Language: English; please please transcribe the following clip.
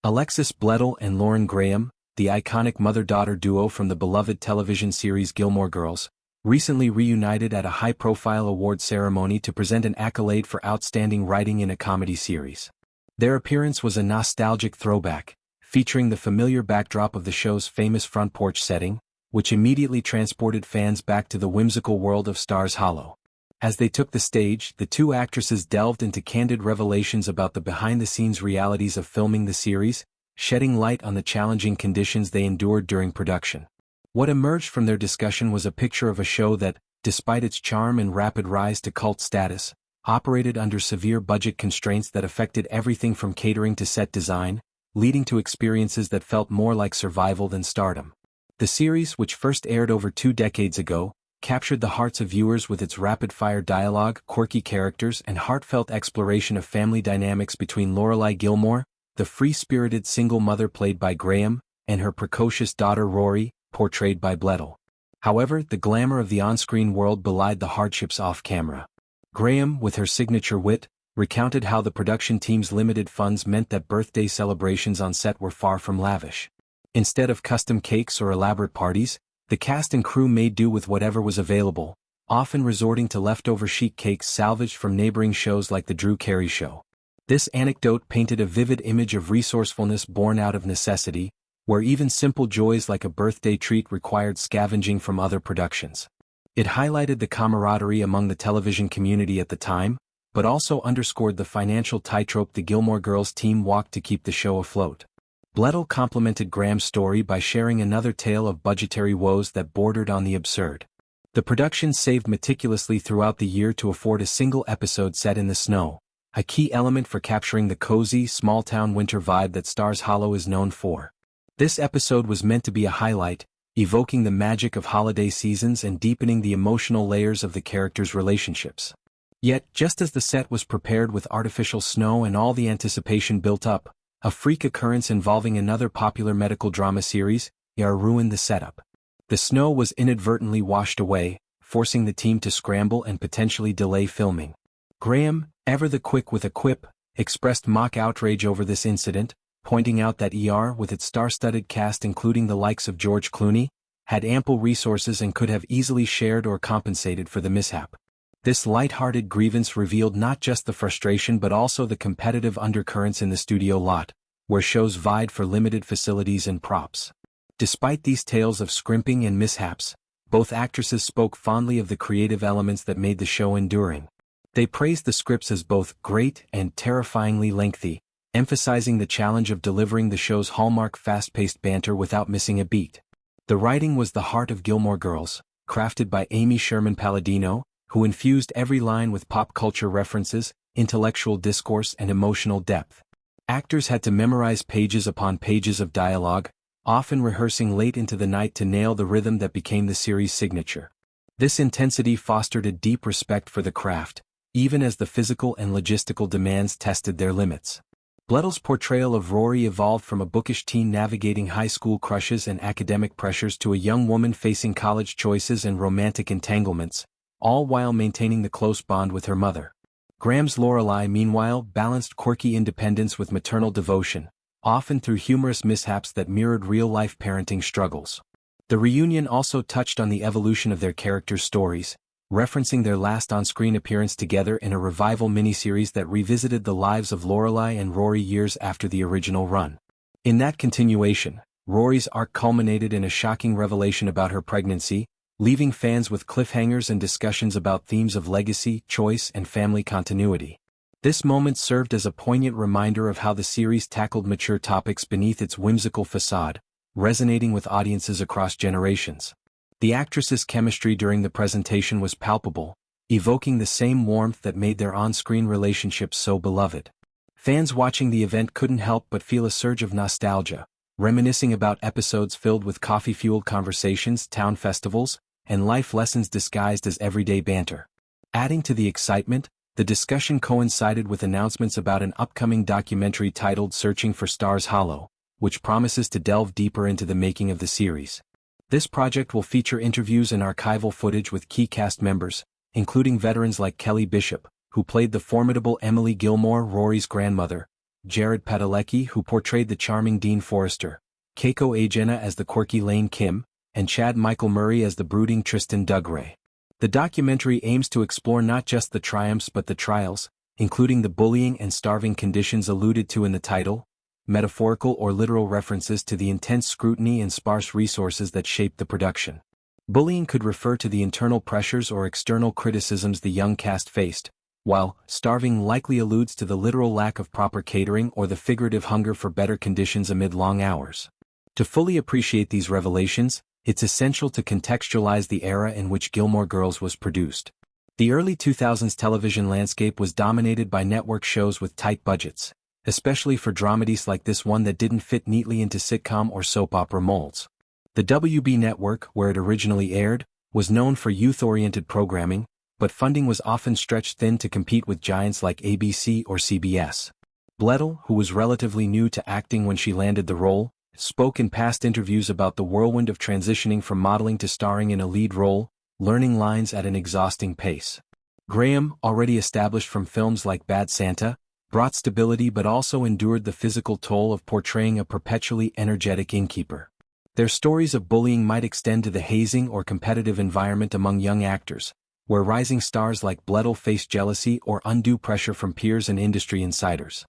Alexis Bledel and Lauren Graham, the iconic mother-daughter duo from the beloved television series Gilmore Girls, recently reunited at a high-profile award ceremony to present an accolade for outstanding writing in a comedy series. Their appearance was a nostalgic throwback, featuring the familiar backdrop of the show's famous front porch setting, which immediately transported fans back to the whimsical world of Stars Hollow. As they took the stage, the two actresses delved into candid revelations about the behind-the-scenes realities of filming the series, shedding light on the challenging conditions they endured during production. What emerged from their discussion was a picture of a show that, despite its charm and rapid rise to cult status, operated under severe budget constraints that affected everything from catering to set design, leading to experiences that felt more like survival than stardom. The series, which first aired over 2 decades ago, captured the hearts of viewers with its rapid-fire dialogue, quirky characters, and heartfelt exploration of family dynamics between Lorelai Gilmore, the free-spirited single mother played by Graham, and her precocious daughter Rory, portrayed by Bledel. However, the glamour of the on-screen world belied the hardships off-camera. Graham, with her signature wit, recounted how the production team's limited funds meant that birthday celebrations on set were far from lavish. Instead of custom cakes or elaborate parties, the cast and crew made do with whatever was available, often resorting to leftover sheet cakes salvaged from neighboring shows like The Drew Carey Show. This anecdote painted a vivid image of resourcefulness born out of necessity, where even simple joys like a birthday treat required scavenging from other productions. It highlighted the camaraderie among the television community at the time, but also underscored the financial tightrope the Gilmore Girls team walked to keep the show afloat. Bledel complemented Graham's story by sharing another tale of budgetary woes that bordered on the absurd. The production saved meticulously throughout the year to afford a single episode set in the snow, a key element for capturing the cozy, small-town winter vibe that Stars Hollow is known for. This episode was meant to be a highlight, evoking the magic of holiday seasons and deepening the emotional layers of the characters' relationships. Yet, just as the set was prepared with artificial snow and all the anticipation built up, a freak occurrence involving another popular medical drama series, ruined the setup. The snow was inadvertently washed away, forcing the team to scramble and potentially delay filming. Graham, ever the quick with a quip, expressed mock outrage over this incident, pointing out that with its star-studded cast including the likes of George Clooney, had ample resources and could have easily shared or compensated for the mishap. This light-hearted grievance revealed not just the frustration but also the competitive undercurrents in the studio lot, where shows vied for limited facilities and props. Despite these tales of scrimping and mishaps, both actresses spoke fondly of the creative elements that made the show enduring. They praised the scripts as both great and terrifyingly lengthy, emphasizing the challenge of delivering the show's hallmark fast-paced banter without missing a beat. The writing was the heart of Gilmore Girls, crafted by Amy Sherman-Palladino, who infused every line with pop culture references, intellectual discourse and emotional depth. Actors had to memorize pages upon pages of dialogue, often rehearsing late into the night to nail the rhythm that became the series' signature. This intensity fostered a deep respect for the craft, even as the physical and logistical demands tested their limits. Bledel's portrayal of Rory evolved from a bookish teen navigating high school crushes and academic pressures to a young woman facing college choices and romantic entanglements, all while maintaining the close bond with her mother. Graham's Lorelai, meanwhile, balanced quirky independence with maternal devotion, often through humorous mishaps that mirrored real-life parenting struggles. The reunion also touched on the evolution of their characters' stories, referencing their last on-screen appearance together in a revival miniseries that revisited the lives of Lorelai and Rory years after the original run. In that continuation, Rory's arc culminated in a shocking revelation about her pregnancy, leaving fans with cliffhangers and discussions about themes of legacy, choice, and family continuity. This moment served as a poignant reminder of how the series tackled mature topics beneath its whimsical facade, resonating with audiences across generations. The actresses' chemistry during the presentation was palpable, evoking the same warmth that made their on-screen relationships so beloved. Fans watching the event couldn't help but feel a surge of nostalgia, reminiscing about episodes filled with coffee-fueled conversations, town festivals, and life lessons disguised as everyday banter. Adding to the excitement, the discussion coincided with announcements about an upcoming documentary titled Searching for Stars Hollow, which promises to delve deeper into the making of the series. This project will feature interviews and archival footage with key cast members, including veterans like Kelly Bishop, who played the formidable Emily Gilmore, Rory's grandmother, Jared Padalecki, who portrayed the charming Dean Forrester, Keiko Agena as the quirky Lane Kim, and Chad Michael Murray as the brooding Tristan Dougray. The documentary aims to explore not just the triumphs but the trials, including the bullying and starving conditions alluded to in the title, metaphorical or literal references to the intense scrutiny and sparse resources that shaped the production. Bullying could refer to the internal pressures or external criticisms the young cast faced, while starving likely alludes to the literal lack of proper catering or the figurative hunger for better conditions amid long hours. To fully appreciate these revelations, it's essential to contextualize the era in which Gilmore Girls was produced. The early 2000s television landscape was dominated by network shows with tight budgets, especially for dramedies like this one that didn't fit neatly into sitcom or soap opera molds. The WB network, where it originally aired, was known for youth-oriented programming, but funding was often stretched thin to compete with giants like ABC or CBS. Bledel, who was relatively new to acting when she landed the role, spoke in past interviews about the whirlwind of transitioning from modeling to starring in a lead role, learning lines at an exhausting pace. Graham, already established from films like Bad Santa, brought stability but also endured the physical toll of portraying a perpetually energetic innkeeper. Their stories of bullying might extend to the hazing or competitive environment among young actors, where rising stars like Bledel faced jealousy or undue pressure from peers and industry insiders.